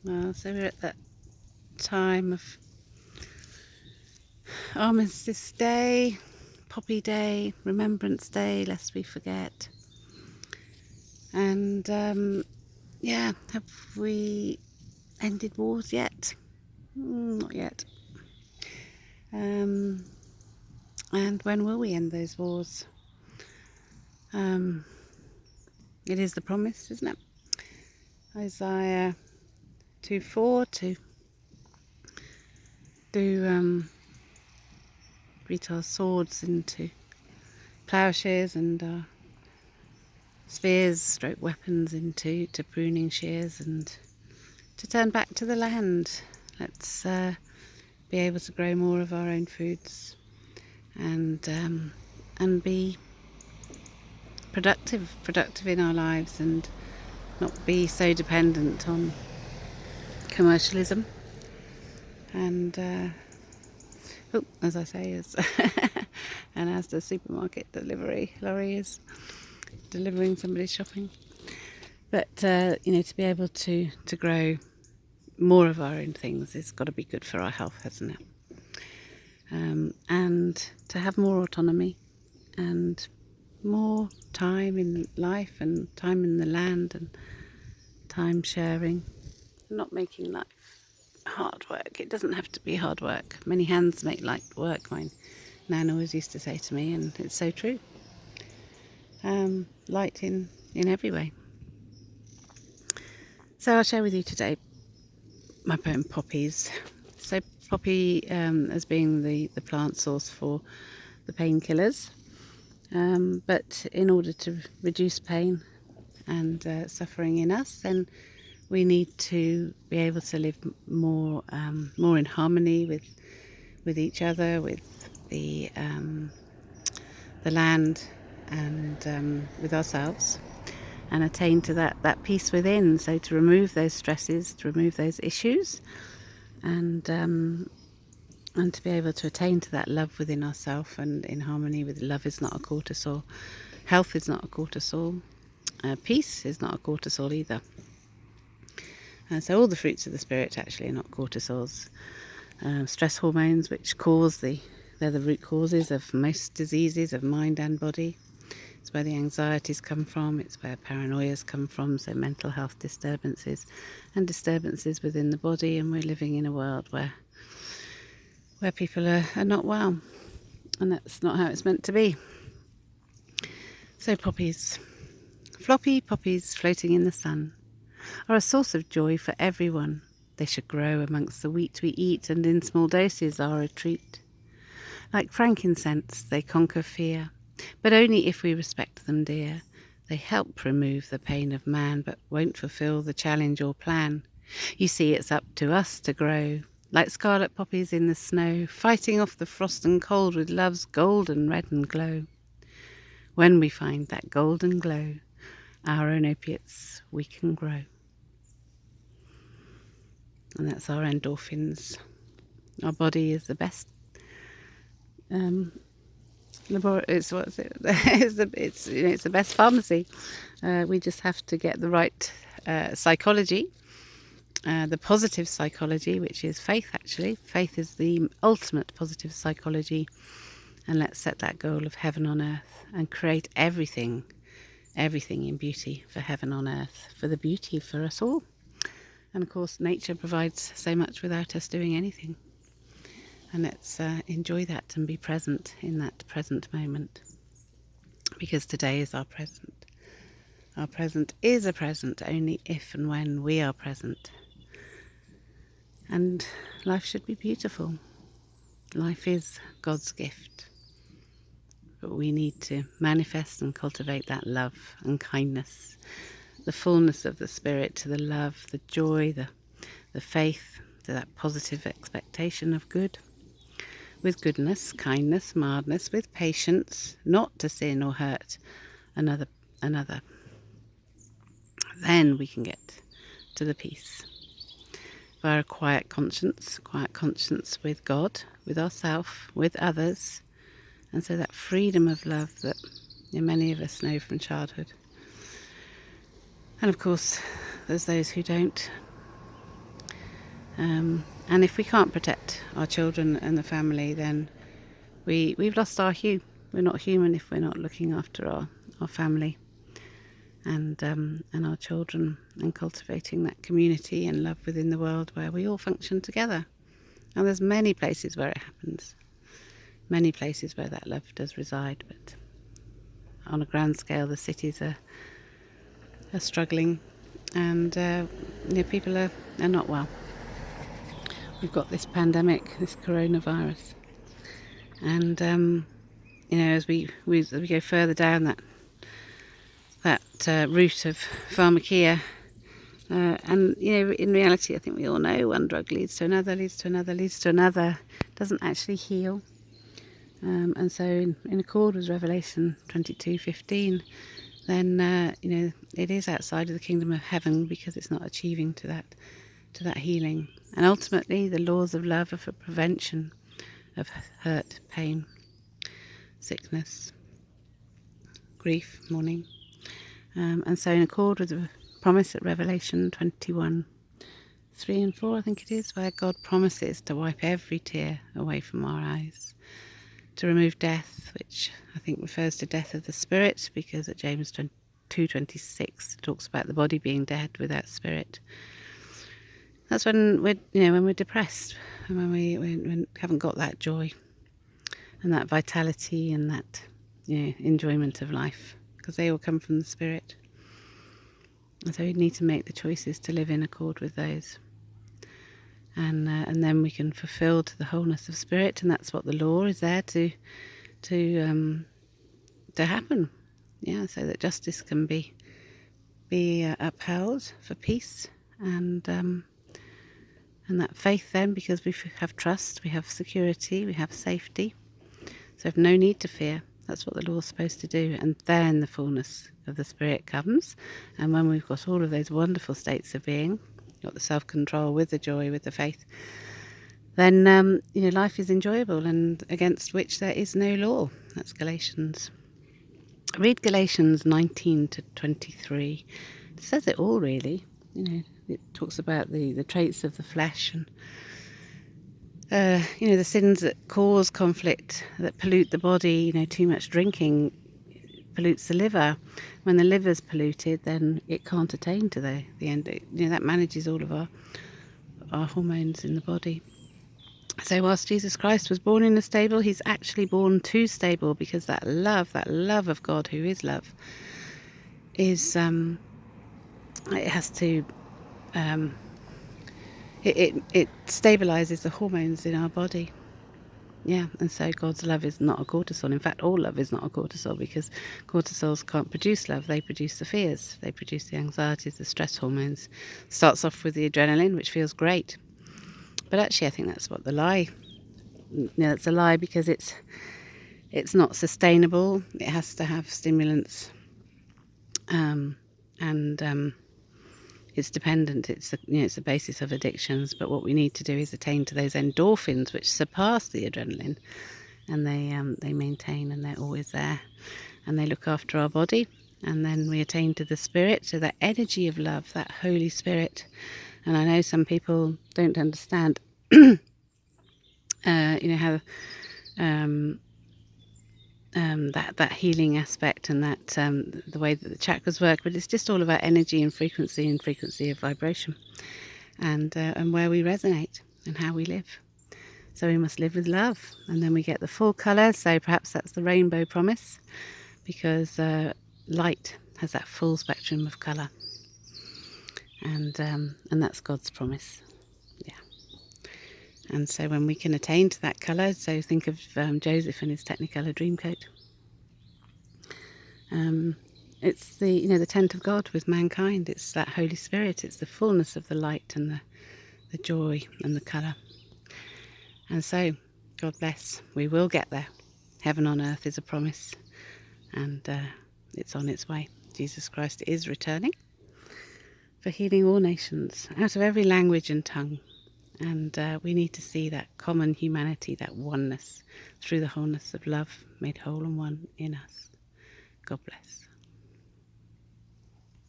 Well, so we're at that time of Armistice Day, Poppy Day, Remembrance Day, lest we forget. And yeah, have we ended wars yet? Not yet. And when will we end those wars? It is the promise, isn't it? Isaiah 2:4 to beat our swords into plowshares and our spears, stroke weapons into pruning shears, and to turn back to the land. Let's be able to grow more of our own foods and be productive in our lives, and not be so dependent on commercialism. And as I say, and as the supermarket delivery lorry is delivering somebody's shopping. But to be able to grow more of our own things has got to be good for our health, hasn't it? And to have more autonomy and more time in life and time in the land and time sharing, not making life hard work. It doesn't have to be hard work. Many hands make light work, my nan always used to say to me, and it's so true. Light in every way. So I'll share with you today my poem Poppies. So poppy as being the plant source for the painkillers, but in order to reduce pain and suffering in us, then we need to be able to live more in harmony with each other, with the land, and with ourselves, and attain to that peace within. So to remove those stresses, to remove those issues, and to be able to attain to that love within ourselves and in harmony with love is not a cortisol, health is not a cortisol, peace is not a cortisol either. So all the fruits of the spirit actually are not cortisols. Stress hormones, which they're the root causes of most diseases of mind and body. It's where the anxieties come from, it's where paranoias come from, so mental health disturbances and disturbances within the body. And we're living in a world where people are not well, and that's not how it's meant to be. So poppies, floppy poppies floating in the sun, are a source of joy for everyone. They should grow amongst the wheat we eat, and in small doses are a treat. Like frankincense, they conquer fear, but only if we respect them dear. They help remove the pain of man, but won't fulfill the challenge or plan. You see, it's up to us to grow, like scarlet poppies in the snow, fighting off the frost and cold with love's golden red and glow. When we find that golden glow, our own opiates we can grow. And that's our endorphins. Our body is the best it's the best pharmacy. We just have to get the right psychology, the positive psychology, which is faith. Actually, faith is the ultimate positive psychology. And let's set that goal of heaven on earth and create everything in beauty for heaven on earth, for the beauty for us all. And of course, nature provides so much without us doing anything. And let's enjoy that and be present in that present moment, because today is our present. Our present is a present only if and when we are present. And life should be beautiful. Life is God's gift. But we need to manifest and cultivate that love and kindness, the fullness of the spirit, to the love, the joy, the faith, to that positive expectation of good, with goodness, kindness, mildness, with patience, not to sin or hurt another. Then we can get to the peace via a quiet conscience with God, with ourselves, with others, and so that freedom of love that many of us know from childhood. And of course, there's those who don't And if we can't protect our children and the family, then we've lost our hue. We're not human if we're not looking after our family and our children, and cultivating that community and love within the world where we all function together. And there's many places where it happens, many places where that love does reside, but on a grand scale the cities are struggling, and people are not well. We've got this pandemic, this coronavirus, and as we go further down that route of pharmakeia, and in reality, I think we all know one drug leads to another, leads to another, leads to another. Doesn't actually heal, and so in accord with Revelation 22:15, then it is outside of the kingdom of heaven, because it's not achieving to that healing. And ultimately, the laws of love are for prevention of hurt, pain, sickness, grief, mourning. And so in accord with the promise at Revelation 21:3 and 4, I think it is, where God promises to wipe every tear away from our eyes, to remove death, which I think refers to death of the spirit, because at James 2:26 it talks about the body being dead without spirit. That's when we're depressed, and when we haven't got that joy and that vitality and that enjoyment of life, because they all come from the spirit. And so we need to make the choices to live in accord with those, and then we can fulfill to the wholeness of spirit, and that's what the law is there to happen. So that justice can be upheld for peace, and that faith then, because we have trust, we have security, we have safety, so we have no need to fear. That's what the law is supposed to do. And then the fullness of the spirit comes, and when we've got all of those wonderful states of being, got the self-control with the joy, with the faith, then life is enjoyable, and against which there is no law. That's Galatians. Read Galatians 19-23. It says it all, really. It talks about the traits of the flesh, and the sins that cause conflict, that pollute the body. Too much drinking pollutes the liver. When the liver's polluted, then it can't attain to the end. That manages all of our hormones in the body. So whilst Jesus Christ was born in a stable, he's actually born too stable, because that love of God, who is love, is it has to it stabilises the hormones in our body. And so God's love is not a cortisol. In fact, all love is not a cortisol, because cortisols can't produce love. They produce the fears, they produce the anxieties, the stress hormones. Starts off with the adrenaline, which feels great, but actually I think that's what the lie. It's a lie, because it's not sustainable. It has to have stimulants, and it's dependent. It's the basis of addictions. But what we need to do is attain to those endorphins, which surpass the adrenaline, and they maintain, and they're always there, and they look after our body. And then we attain to the spirit, so that energy of love, that Holy Spirit. And I know some people don't understand how that healing aspect, and that the way that the chakras work, but it's just all about energy and frequency of vibration, and where we resonate and how we live. So we must live with love, and then we get the full colour. So perhaps that's the rainbow promise, because light has that full spectrum of colour, and that's God's promise. And so when we can attain to that colour, so think of Joseph and his Technicolor Dreamcoat. It's the tent of God with mankind. It's that Holy Spirit. It's the fullness of the light and the joy and the colour. And so, God bless. We will get there. Heaven on earth is a promise, and it's on its way. Jesus Christ is returning for healing all nations, out of every language and tongue. And we need to see that common humanity, that oneness, through the wholeness of love, made whole and one in us. God bless.